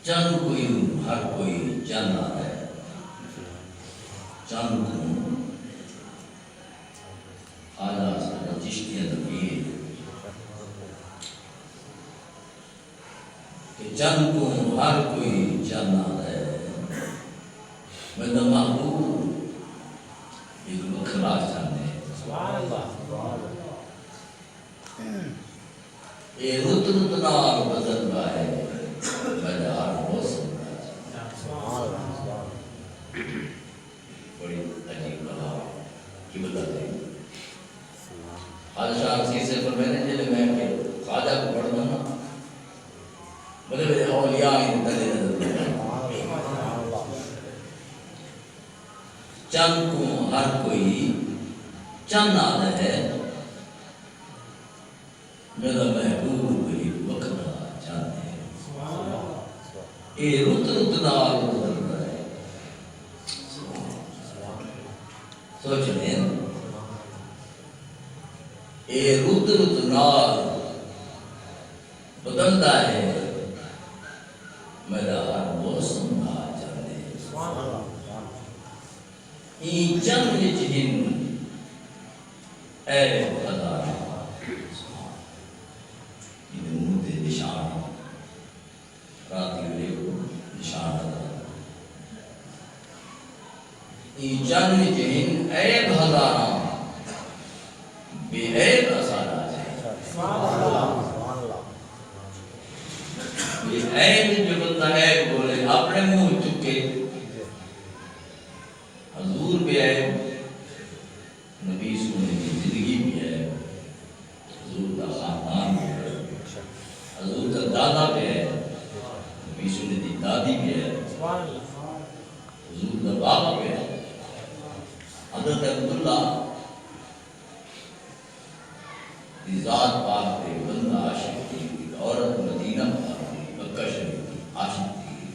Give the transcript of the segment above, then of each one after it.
چند کوئی ہر کوئی جانا ہے چند کو آج چشتیاں دبیر کہ چند کو ہر کوئی جانا ہے میرا محبوب ایک بکھرا جانے یہ رت رت نال بدل رہا ہے بڑی عجیب کہا کی بتاتے ہیں حادثہ آرسی سے پر میں نے جلے میں کہ خواجہ کو پڑھنا نا بلے بلے اولیاء انتلے نظر چند کو ہر کوئی چند آدھا ہے میرا محبوب ہی وقتہ چاہتے ہیں اے رت رت نال بدل رہا ہے سوچ لیں اے رت رت نال بدلتا ہے میرا ہر موسم آ جانے این چند جہن اے خدا یہ منہ نشان راتی ہوئے نشان این چند جہن عیب ہزاراں بے عیب اثار آ جائے یہ عیب جو بندہ عیب بولے اپنے منہ چکے حضور بھی عیب نبی سونے کی زندگی بھی عیب حضور کا خاندان بھی عیب حضور کا دادا بھی عیب نبی سونے کی دادی بھی عیب حضور کا بابا بھی عیب حضرت عبداللہ ذات پاک تھے بندہ عاشق تھی عورت مدینہ پاک تھی مکہ شریف کی عاشق تھی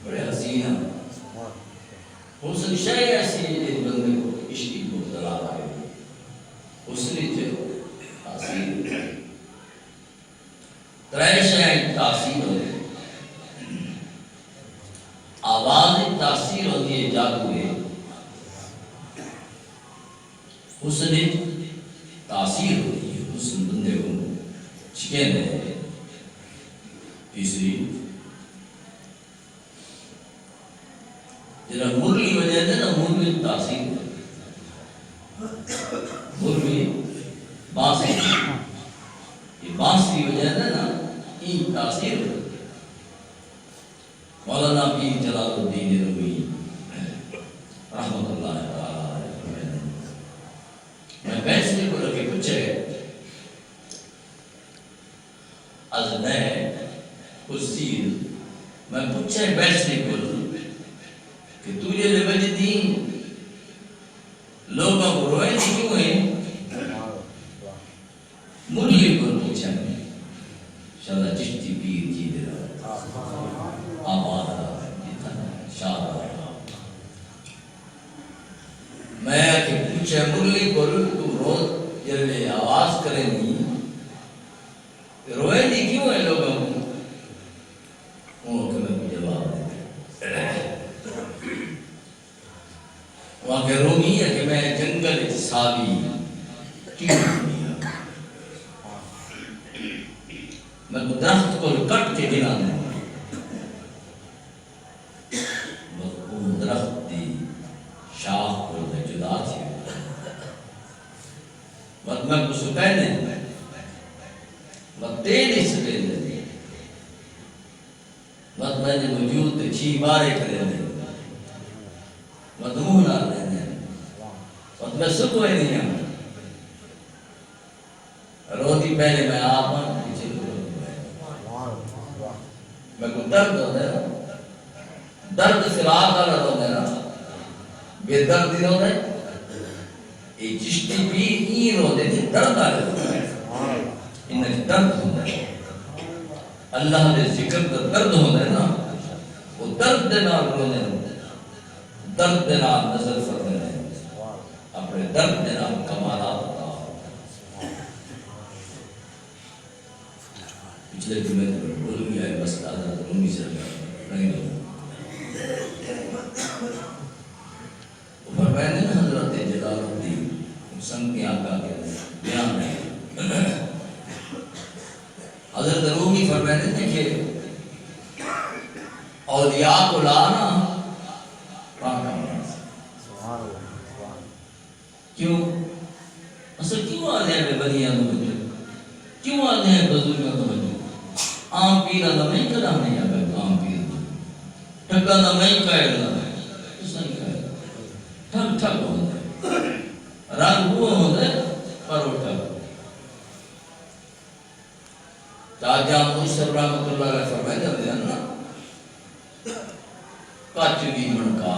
بڑے حسینہ حسن شے ایسی ہے بندے کو عشق کی مبتلا آئے حسن جو تاثیر ترے شے تاثیر ہوتی آواز تاثیر ہوتی ہے جادو ہے حسن تاثیر ہوتی ہے حسن بندے کو چکن ہے تیسری جنہا مرلی وجہ ہے نا مرلی تاثیر مرلی بانسی یہ بانسی وجہ ہے نا این تاثیر مولانا پیر جلال الدین رومی رحمت اللہ تعالی میں بیچنے کو رکھے پوچھے از میں اس چیز میں پوچھے بیچنے کو کہ تجھے لبج دین لوگوں کو روئے نہیں کیوں ہیں مرلی کو پوچھا شاہدہ چشتی پیر جی دے رہا آباد رہا جتنا شاہدہ رہا میں کہ پوچھے مرلی کو تو روز جلے آواز کرے نہیں روئے نہیں کیوں ہیں لوگوں کو انہوں کو جواب دے وہاں کہ رومی ہے کہ میں جنگل سابی کیوں نہیں میں درخت کو کٹ کے گنا دوں وہ درخت دی شاخ کو جدا تھی وقت میں کو سکھائے نہیں وقت نہیں سکھائے نہیں وقت میں نے وجود چھی بارے کرے نہیں مضمون آ رہے ہیں اور میں سکھ ہوئے نہیں ہوں روتی پہلے میں آپ ہوں پیچھے میں کو درد ہوتا ہے درد سے راہ کا رہا ہوتا ہے نا بے درد نہیں ہوتا ہے یہ چشتی بھی نہیں روتے تھے درد آ رہے ہوتا ہے انہیں درد ہوتا ہے اللہ نے ذکر کا درد ہوتا ہے نا وہ درد دینا رونے ہوتا ہے درد دینا نظر فرنے اپنے درد دینا کمالات ہوتا پچھلے دن میں بول گیا ہے بس دادا رومی سے نہیں ہوتا فرمائے نے حضرت جلال الدین سنگ کے آقا کے بیان ہے حضرت رومی فرمائے نے دیکھے اولیاء کو لانا پاکا مرا کیوں اصل کیوں آنے ہیں بنیاں توجہ کیوں آنے ہیں بزرگوں توجہ عام پیرا نمائی کدا نہیں آگا عام پیرا ٹھکا نمائی کائر نمائی اس نہیں کائر ٹھک ٹھک ہوتا ہے رنگ وہ ہوتا ہے پر وہ ٹھک راجہ موسیٰ رحمت اللہ علیہ فرمائے جب دینا کچھ بھی منکا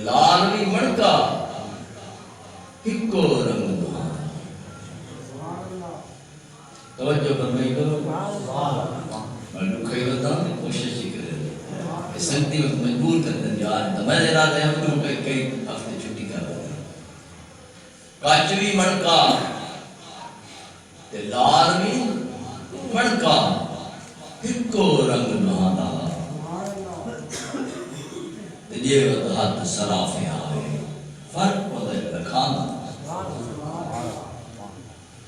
لال بھی منکا ہکو رنگ دہانا توجہ فرمائی کرو میں لکھائی بتاؤں کوشش ہی کرے سنگتی وقت مجبور کرتے ہیں یار تو میں نے رہا ہے ہم کئی ہفتے چھٹی کر رہے ہیں کچھ بھی منکا لال بھی منکا ہکو رنگ دہانا یہ وقت سرافے آئے فرق ہوتا ہے کھانا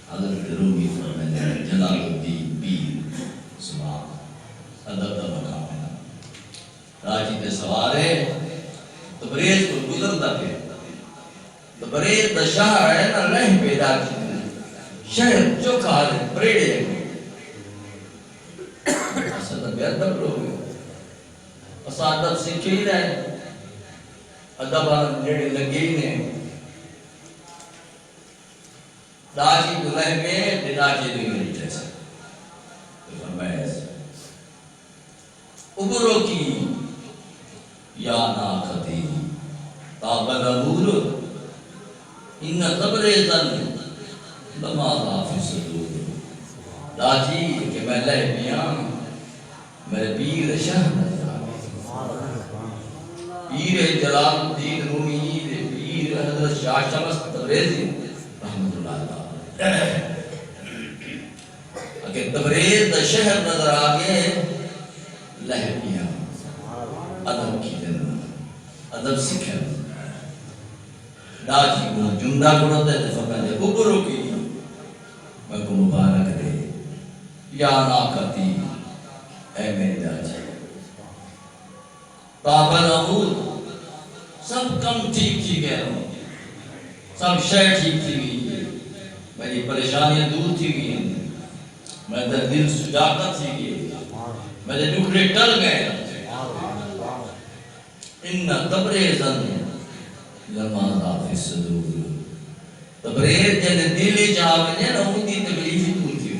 حضرت رومی فرمائے جلال الدین پیر سبحان ادب دا مقام ہے راجی تے سوارے تبریز کو گزرتا پہ تبریز دا شہر ہے نا لہ پیدا کی شہر چوکا ہے پریڑے اصلا بیادب لوگ اسادت سکھے ہی رہے ادب آن جڑے لگے ہی نے داجی دلہ میں داجی دلہ جیسا فرمائے ایسا عبروں کی یا ناقتی تابل عبور ان تبریزن لما ضافی صدور داجی کہ میں لہ میاں میرے پیر شاہ پیر جلال الدین رومی پیر حضرت شاہ شمس تبریزی رحمت اللہ تعالی اگر تبریز دا شہر نظر آگے لہبیاں ادب کی دن ادب سکھر داجی کو جندہ کرتا ہے فرمائے اوپروں کی میں کو مبارک دے یا ناقتی اے میری داجی بابل عمود سب کم ٹھیک تھی گئے ہوں سب شہر ٹھیک تھی گئی میری پریشانیاں دور تھی گئی میں در دل سجاقت تھی گئی میرے ٹکڑے ٹل گئے ان تبریزن لما ضافی صدور تبریز جن دلی چاہویں نا ان کی تکلیفی دور تھی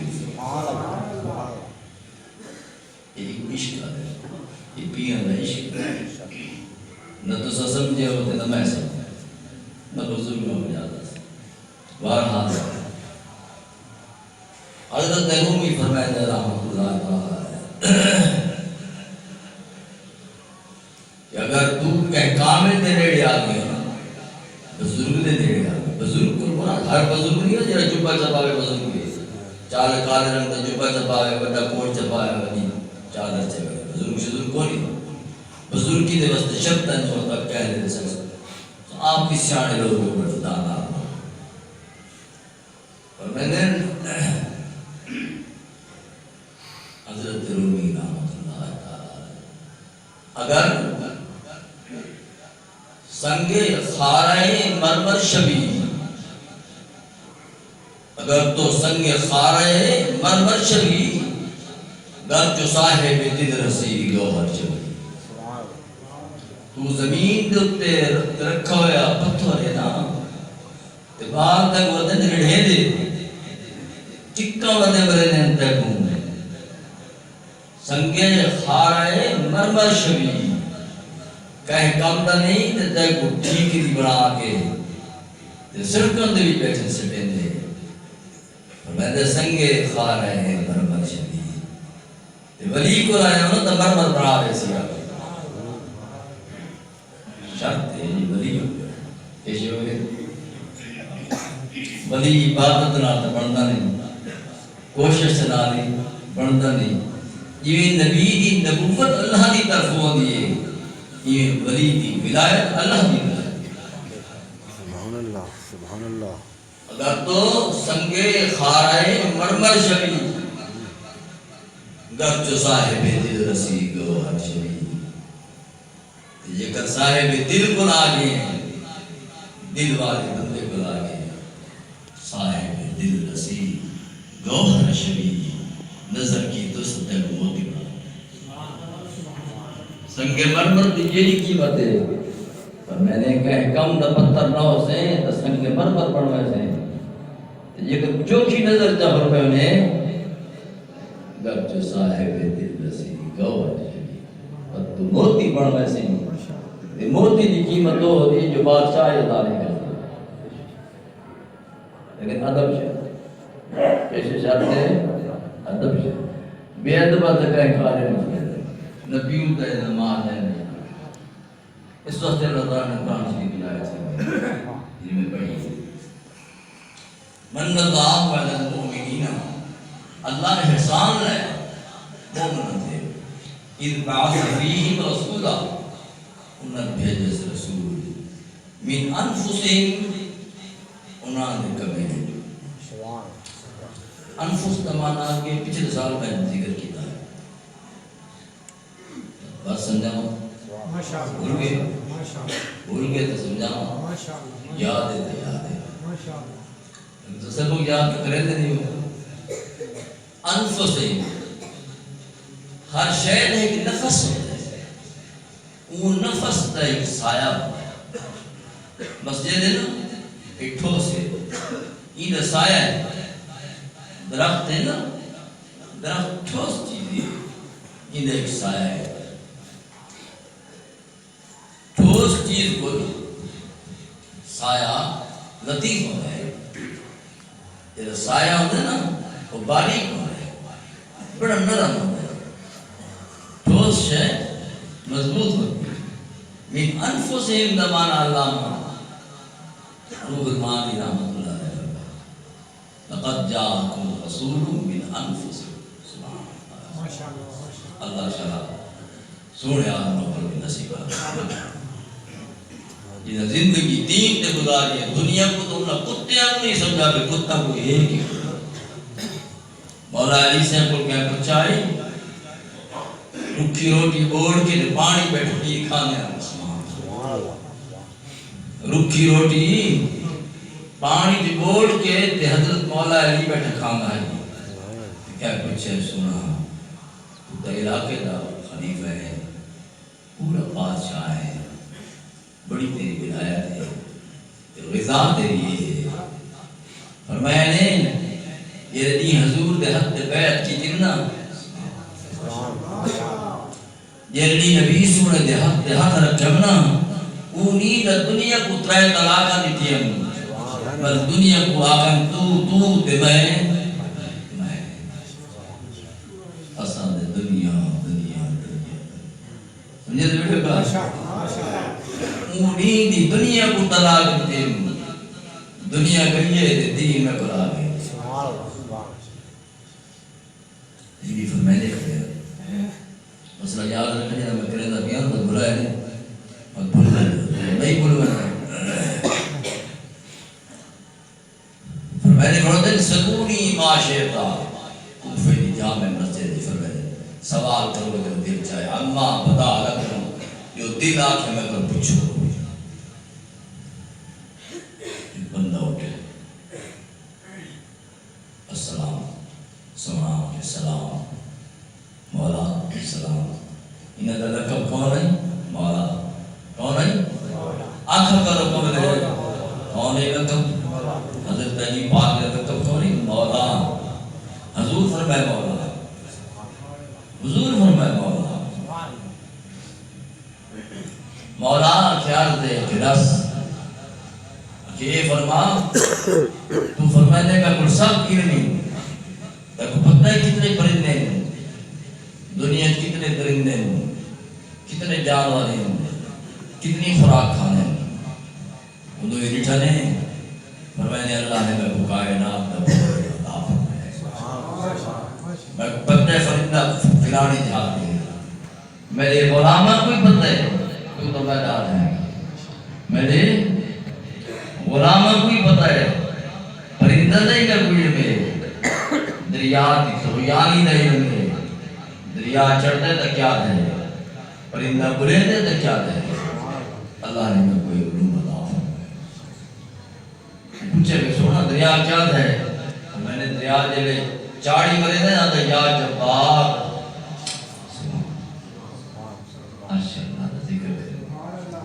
ایک عشق ہے یہ پیان ہے عشق نہ تو سمجھے ہوتے نہ میں سمجھے نہ بزرگ ہو جاتا بہرحال حضرت رومی فرمائے دے رحمت اللہ تعالی کہ اگر تو کہیں کامل دے ریڑے آگئے بزرگ دے ریڑے آگئے بزرگ کو مراد ہر بزرگ نہیں ہے جرہ جبہ چپاوے بزرگ ہے چال کالے رنگ دا جبہ چپاوے بڑا کوٹ چپاوے بنی چادر چپاوے بزرگ شدر کو نہیں بزرگ کی دے وسط شبت ہے جو تک کہہ دے سکتا آپ کی سیانے لوگوں پر دانا اور میں نے حضرت رومی رحمت اللہ تعالی اگر سنگ خارہ مرمر شبی اگر تو سنگ خارہ مرمر شبی گر جو صاحب دل رسی گوہر شبی تو زمین دے تے رکھا ہوا پتھر ہے نا تے بعد تک وہ دن رڑے دے چکا ودے برے نے تک سنگے خارے مرمر شبی کہیں کم دا نہیں تے تک کو ٹھیک دی بنا کے تے سڑکوں دے بھی بیٹھے سٹے دے میں دے سنگے خارے مرمر شبی تے ولی کو لائے انہوں تا مرمر بنا رہے سیا شرط ہے یہ ولی ہو گیا کیسے ہو گئے ولی عبادت نہ تو بنتا نہیں کوشش نہ نہیں بنتا نہیں یہ نبی دی نبوت اللہ دی طرف ہو دیئے یہ ولی دی ولایت اللہ دی ولایت سبحان اللہ سبحان اللہ اگر تو سنگے خارائے مرمر شبی گر جو صاحب دل رسی گوہر شبی یہ کر صاحب دل کو لاگے دل والے بندے کو لاگے صاحب دل رسی گوہر شبی نظر کی تو ستے کو موتی سنگ مرمر دی یہی قیمت ہے پر میں نے کہا کم دا پتھر نہ ہو سے تو سنگ مرمر پڑھوے سے یہ کہ چوکھی نظر چاہر پہ انہیں گر جو صاحب دل رسی گوہر شبی پر تو موتی پڑھوے سے موتی دی قیمت تو ہوتی جو بادشاہ ادا نہیں کرتے لیکن ادب سے کیسے چاہتے ہیں ادب سے بے ادبہ تکائیں کھارے نہیں نبیوں کا نماز ہے اس وقت اللہ تعالیٰ نے قرآن شریف کی آیت سے جن میں پڑھی من اللہ علی المؤمنین اللہ نے احسان لائے مومن تھے اذ بعث فیہم رسولا انہاں بھیجے سے رسول من انفسہم انہاں نے کبھی انفس کا معنی کے پچھلے سال میں ذکر کیا ہے بات سمجھاؤں بھول گئے تو سمجھاؤں یاد ہے تو یاد ہے تو سب لوگ یاد تو کریں دے نہیں ہو انفسہم ہر شہد ہے کہ نفس ہوتا ہے وہ نفس کا ایک سایہ ہوتا ہے مسجد ہے نا ایک ٹھوس ہے یہ سایہ ہے درخت ہے نا درخت ٹھوس چیز ہے یہ ایک سایہ ہے ٹھوس چیز کو سایہ لطیف ہوتا ہے یہ سایہ ہوتا ہے نا وہ باریک ہوتا ہے بڑا نرم ہوتا ہے ٹھوس ہے مضبوط ہوتی ہے من انفسہم دمانا علامہ روح المانی رحمت اللہ علیہ لقد جاءکم رسول من انفسکم اللہ شرع سوڑے آدم پر بھی نصیبہ جنہاں زندگی دین تے گزاری ہے دنیا کو تو انہاں کتیاں کو نہیں سمجھا کہ کتا کو ایک ہی مولا علی سے کو کیا پچھائی رکھی روٹی اوڑ کے پانی بیٹھتی کھانے رکھی روٹی پانی دی بوڑ کے تے حضرت مولا علی بیٹھا کھانا ہے کیا کچھ ہے سنا تو علاقے دا خلیفہ ہے پورا بادشاہ ہے بڑی تیری ولایت ہے غذا تیری ہے فرمایا نے یہ دی حضور دے حق بیعت کی جنہ یہ دی نبی سونے دے حق رکھنا اونی دا دنیا کو ترائے طلاقہ دیتی ہم بس دنیا کو آگن تو دے میں حسن دے دنیا سمجھے دے بیٹھے کا اونی دی دنیا کو طلاق دیتی ہم دنیا کریے دے دین میں قرآن ہے یہ فرمائے کرے مسئلہ یاد رکھنے جانا میں کرے دا بیان تو بھلا ہے اور بھلا ہے نہیں بھولو ہے فرمائے کرو دن سکونی معاشیتا کوفے دی جامع مسجد فرمائے سوال کرو اگر دل چاہے اما بتا لکھوں جو دل آکھے میں کر پوچھو بندہ اٹھے السلام سلام السلام مولا السلام انہاں دا لقب کون ہے مولا فکر قبل کون رقم حضرت علی پاک نے رقم کھولی مولا حضور فرمائے مولا حضور فرمائے مولا مولا خیال دے کہ رس کہ یہ فرما تو فرمانے کا کل سب علمی تک پتہ ہے کتنے پرندے ہیں دنیا کتنے درندے ہیں کتنے جانور ہیں کتنی خوراک کھانے ہیں وہ یہ لکھا نہیں فرمانے اللہ نے میں کو کائنات کا عطا فرمایا میں پتہ فرندہ فلانی جہاں دے میرے غلامہ کوئی پتہ ہے تو تو میں ڈال ہے میرے غلامہ کوئی پتہ ہے پرندہ نہیں کر کوئی میں دریا کی سویانی نہیں میں دریا چڑھتے تو کیا ہے پرندہ بلے دے تو کیا ہے اللہ نے میں کوئی علوم عطا فرمایا پوچھے کہ سونا دریا کیا ہے میں نے دریا جلے چاڑی کرے دے نا تو یا جبار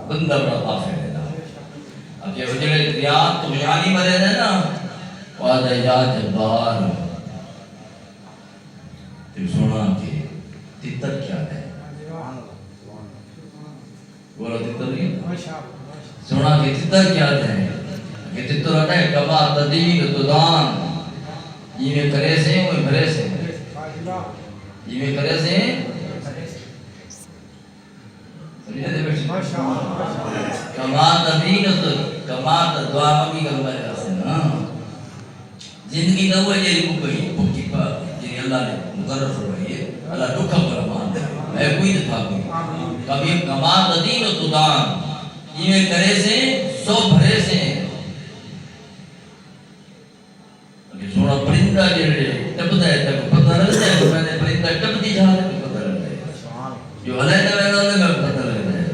بندہ بڑا غافل ہے نا اب یہ وجہ دریا تو یعنی مرے دے نا وعدہ یا جبار تو سونا کہ تتر کیا ہے بولو تتر نہیں سونا کہ تتر کیا ہے کہ تتر ہوتا ہے کما تدیر تدان یہ میں کرے سے وہ بھرے سے یہ میں کرے سے کمات امین کمات دعا ممی کا ہمارے حسن زندگی نہ ہوئے یہ کو کوئی بھوکی پا جنہی اللہ نے مقرر فرمائی ہے اللہ دکھا پر مان دے میں کوئی دفاع کوئی کبھی کمات امین و تدان یہ میں کرے سے سو بھرے سے سونا پرندہ جڑے ٹپتا ہے تک پتہ لگتا ہے کہ میں نے پرندہ ٹپ دی جہاں ہے پتہ لگتا ہے جو علیہ نوینا نے پتہ لگتا ہے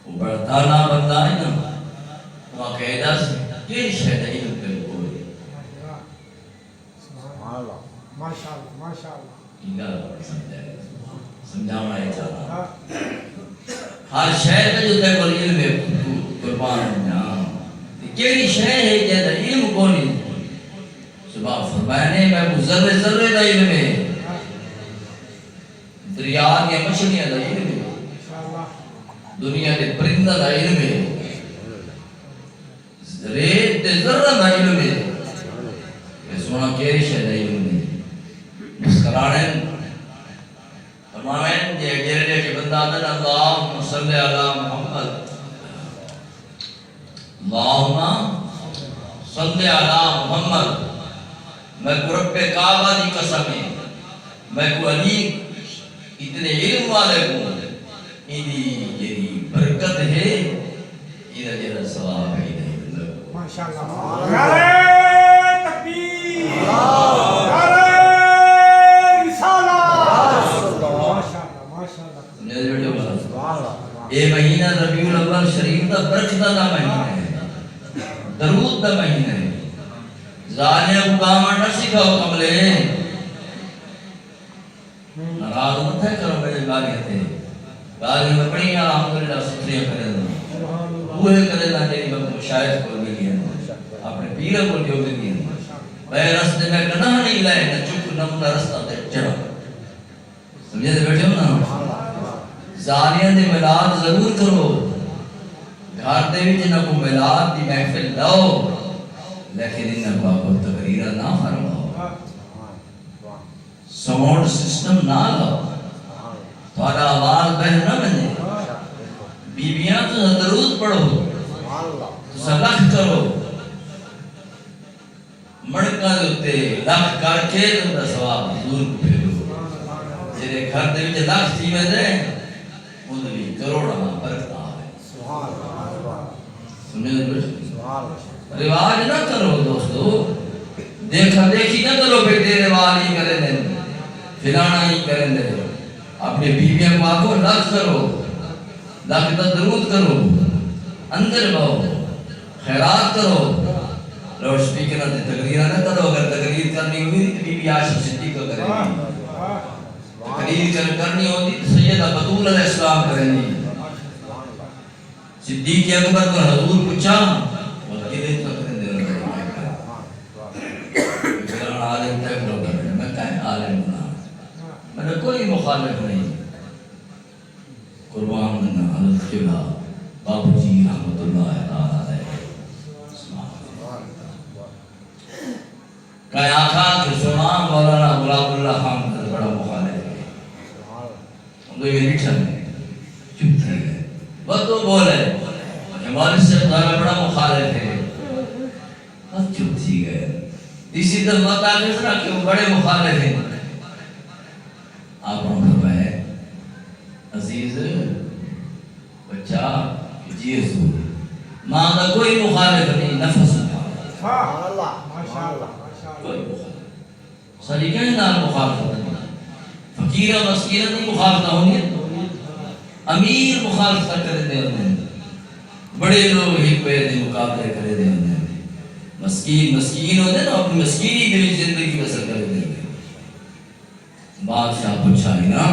وہ بڑا تانا بندہ ہے نا وہاں قیدہ سے کئی شہد علم پر کوئی سمجھانا ہے چاہتا ہر شہد کا جو تیکل علم ہے قربان ہے کیڑی شے ہے جیسا علم کونی صبح فرمانے میں ذرے ذرے دا علم ہے دریا یا مچھلیاں دا علم ہے دنیا کے پرندہ دا علم ہے ریت دے ذرہ دا علم ہے یہ سونا کیڑی شے دا علم ہے مسکرانے فرمانے یہ گرنے کے بندہ دن اللہم صلی علی محمد اللہم صلی علی محمد میں کو رب کعبہ دی قسم ہے میں کو علی اتنے علم والے کو انہی برکت ہے انہا جیرا ثواب ہے ماشاءاللہ نعرہ تکبیر نعرہ رسالہ ماشاءاللہ سمجھے دے بیٹھے بلا یہ مہینہ ربیع الاول شریف دا برکتہ دا مہینہ ہے درود دا مہینہ ہے زانے کو کاما نہ سکھاؤ کملے نراز مت ہے کرو میرے گالی تھے گالی میں پڑھی الحمدللہ ستریاں کرے دا وہ کرے دا تیری میں شاید کو ملی ہے اپنے پیرہ کو جو ملی ہے بے رستے میں گناہ نہیں لائے نہ چپ نمنا رستہ تے چڑھا سمجھے دے بیٹھے ہو نا زانیاں دے ملاد ضرور کرو گھر دے بھی جنہ کو ملاد دی محفل لاؤ لیکن انہاں کو آپ تقریرہ نہ فرماؤ ساؤنڈ سسٹم نہ لاؤ تھوڑا آواز بہن نہ بنے بیبیاں تو درود پڑھو تو سلخ کرو مڑکا دوتے لکھ کر کے تم دا ثواب حضور کو پھیلو جنہیں گھر دے بھی لکھ تھی میں دے ان بھی کروڑا برکت آئے سمجھے دے رواج نہ کرو دوستو دیکھا دیکھی نہ کرو بیٹے رواج ہی کریں دے فلانا ہی کریں دے اپنے بیویاں کو آگو لکھ کرو لکھ درود کرو اندر باؤ خیرات کرو لوڈ سپیکر نہ تقریر نہ کرو اگر تقریر کرنی ہوئی تو بی بی عائشہ صدیقہ کو کریں گی تقریر کرنی ہوتی تو سیدہ بطول علیہ السلام کریں گی صدیق اکبر کو حضور پوچھا اور یہ دن تک دے رہا ہے عالم تک لوگ میں کہیں عالم بنا میرا کوئی مخالف نہیں قربان حضرت قبلہ بابو جی رحمت اللہ تعالی کہیں آقا کہ سنا مولانا غلام اللہ خان کا بڑا مخالف ہے ہم تو یہ نہیں چلے چپ تھے گئے بس تو بولے ہمارے سے بڑا مخالف ہے بس چپ تھی گئے اسی طرح بتا دیتا کہ وہ بڑے مخالف ہیں آپ فرمائے عزیز بچہ جی حضور ماں کا کوئی مخالف نہیں نفس سبحان اللہ ماشاءاللہ کوئی مخالف سلیقہ نال مخالفت نہیں فقیر و مسکین نہیں مخالفت ہونی امیر مخالفت کرے دے انہیں بڑے لوگ ایک پہ دے مقابلے کرے دے انہیں مسکین ہوتے نا اپنی مسکینی دلی زندگی بسر کرے دے بادشاہ پوچھا ہی نا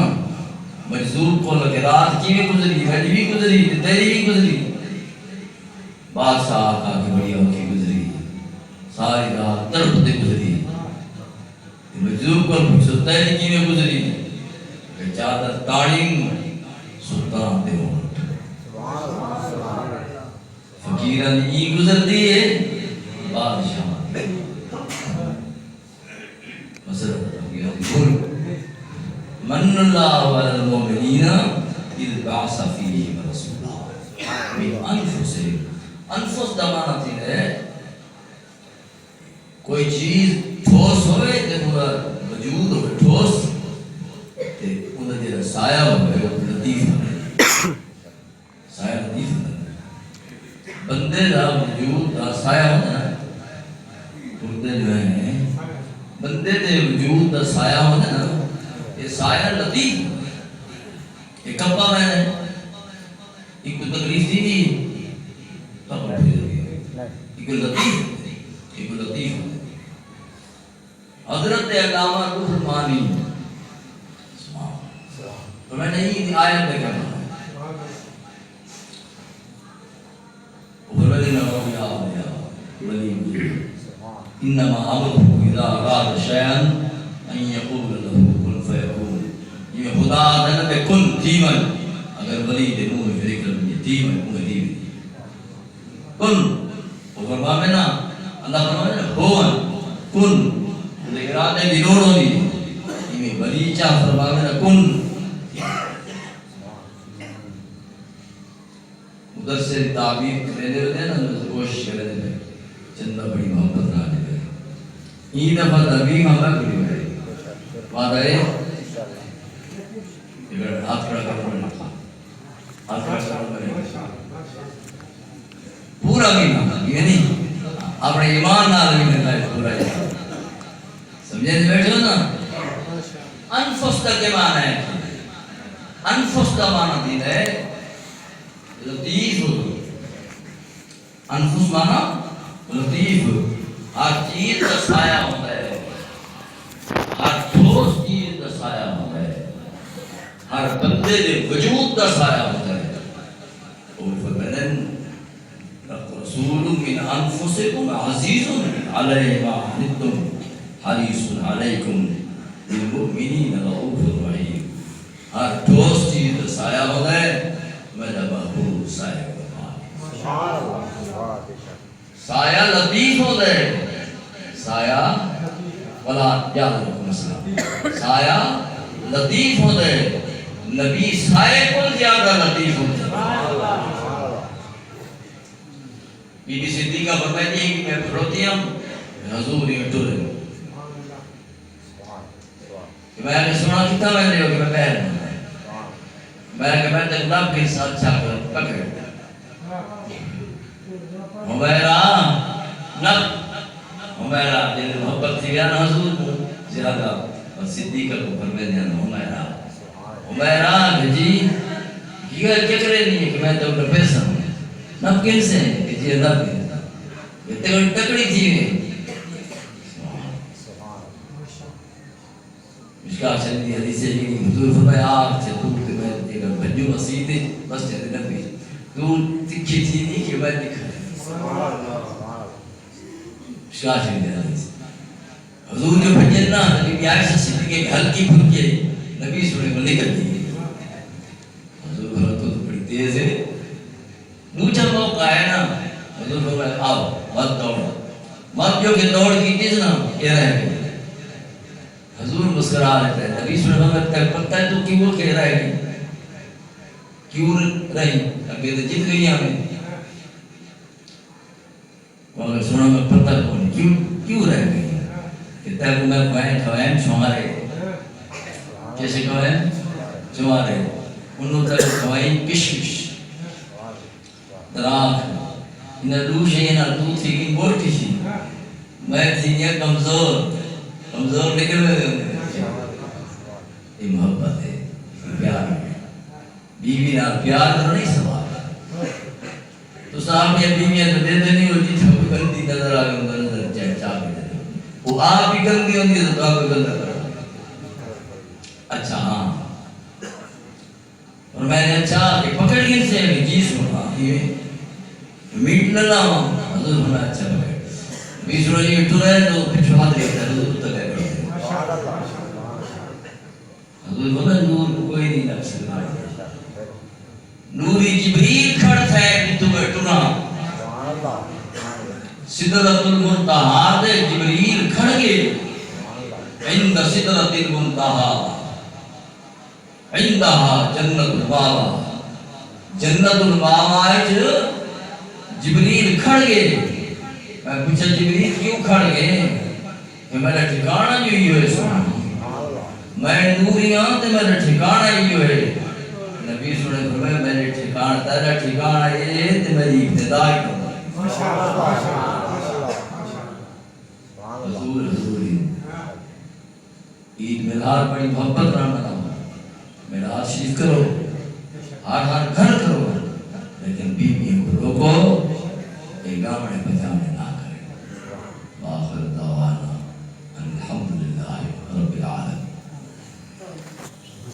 مجذوب کو لگے رات کی بھی گزری میری بھی گزری تیری بھی گزری بادشاہ آقا کی بڑی ہوکی گزری ساری رات تڑپتے گزری مجذوب کو پوچھو تیری کی بھی گزری کہ چادر تاڑیم سلطان دے ہوں فقیران ای گزر دیئے بادشاہ مسئلہ من اللہ علی المومنین اذ بعث فیہم رسولا من انفسہم انفس دمانتی ہے کوئی چیز ٹھوس ہوئے تے پورا وجود ہوئے ٹھوس تے انہاں جڑا سایہ ہوئے وہ لطیف ہوئے سایہ لطیف ہوئے بندے دا وجود دا سایہ ہوتا ہے بندے جو ہیں بندے دے وجود دا سایہ ہوتا ہے نا یہ سایہ لطیف یہ کپا میں نے ایک تکلیف دی نہیں کپا ایک لطیف حضرت علامہ روح المانی تو میں نے یہ آیت میں کہا انما امره اذا اراد شيئا ان يقول له كن فيكون یہ خدا تعالی نے کن تیمن اگر ولی دے نور فکر میں تیمن کو دی کن وہ فرمایا نا اللہ فرمایا ہو کن دے ارادے دی نور ہونی یہ ولی چا فرمایا نا کن ادھر سے تعبیر کرنے دے نا کوشش کرے دے چندہ بڑی محبت نہ دے این دفعہ تبیہ ہمیں کری ہوئے وعدہ ہے ہاتھ کھڑا کر پڑھنا ہاتھ کھڑا کر پڑھنا پورا بھی نہ یہ نہیں اپنے ایمان نہ آدمی نے کہا پورا ہے سمجھے دے بیٹھے ہو نا انفس کا کے معنی ہے انفس کا معنی دید ہے لطیف انفس معنی لطیف ہر چیز کا سایہ ہوتا ہے ہر ٹھوس چیز کا سایہ ہوتا ہے ہر بندے دے وجود کا سایہ ہوتا ہے اور فرمائن رسول من انفسکم عزیز علیہ ما عنتم حریص علیکم بالمؤمنین رؤوف رحیم ہر ٹھوس چیز کا سایہ ہوتا ہے میرا محبوب سایہ سایہ لطیف ہو گئے سایہ ولا یعلم مسئلہ سایہ لطیف ہو گئے نبی سایہ کو زیادہ لطیف ہو گئے بی بی صدیقہ فرماتی ہے کہ میں پھروتی ہوں حضور یہ ٹولے کہ میں نے سنا کتا میں نے کہ میں پہر میں نے کہ میں نے گلاب کے ساتھ چاکر پکڑ ہمیرا نب ہمیرا دل محبت تھی گیا نا حضور کو زیادہ اور صدیقہ کو فرمائے دیا نا ہمیرا جی یہ چکرے نہیں ہے کہ میں تو اپنا پیسہ ہوں نب کن سے کہ جی اللہ کے یہ تکڑی تھی میں مشکا چلی حدیث ہے کہ حضور فرمائے آپ سے دور کے میں ایک بھجو مسیح تھی بس چلے نبی تو تکھی تھی نہیں کہ میں دکھا شاہ شریف حدیث حضور جو بھجننا نبی عائشہ صدیقہ کی ہلکی پھلکی نبی سنے کو نکل دی حضور بھلا تو بڑی تیز ہے دوسرا موقع ہے نا حضور بھلا آؤ مت دوڑ مت جو کہ دوڑ کی چیز نا یہ رہ گئی حضور مسکرا رہتا ہے نبی سنے کو پتہ ہے تو کیوں کہہ رہا ہے کیوں رہی ابھی تو جیت گئی ہمیں مگر سنا میں پتہ کون کیوں رہ گئی کہ تیرے کو میں کھوائیں چھوارے کیسے کھوائیں چھوارے انہوں تک کھوائیں کشکش دراخ انہا دوش ہے انہا تو تھی کی موٹی تھی میں تھی یہ کمزور نکل میں یہ محبت ہے پیار ہے بیوی نہ پیار تو نہیں سوال تو صاحب یہ بیوی ہے تو دے دینی ہو جی تو گندی نظر آگے اندر نظر چاہے چاہ بھی دے وہ آپ ہی گندی ہوندی ہے تو آپ کو گندہ کرا اچھا ہاں اور میں نے اچھا کہ پکڑ گئے سے میں جی سنا میٹ نہ لاؤں حضور ہونا اچھا پکڑ بیس روز یہ تو رہے تو پھر شہاد رہتا ہے حضور تک ہے حضور ہونا نور کوئی نہیں نفس نوری جبریل کھڑتا ہے کہ تو بیٹھنا سدرت المنتہا دے جبریل کھڑ گئے عند سدرت المنتہا عندہا جنت البابا جنت البابا ہے جبریل کھڑ گئے میں پوچھا جبریل کیوں کھڑ گئے کہ میرا ٹھکانہ جو ہی ہے سنا میں نوری آن تے میرا ٹھکانہ ہی ہے نبی سنے فرمائے میرے ٹھکانہ تیرا ٹھکانہ یہ ہے تے میری ابتدائی کرو حضور عید ملاد بڑی محبت رہا مناؤ میرا شریف کرو ہر گھر کرو لیکن بیوی کو روکو ایک گامڑے بجانے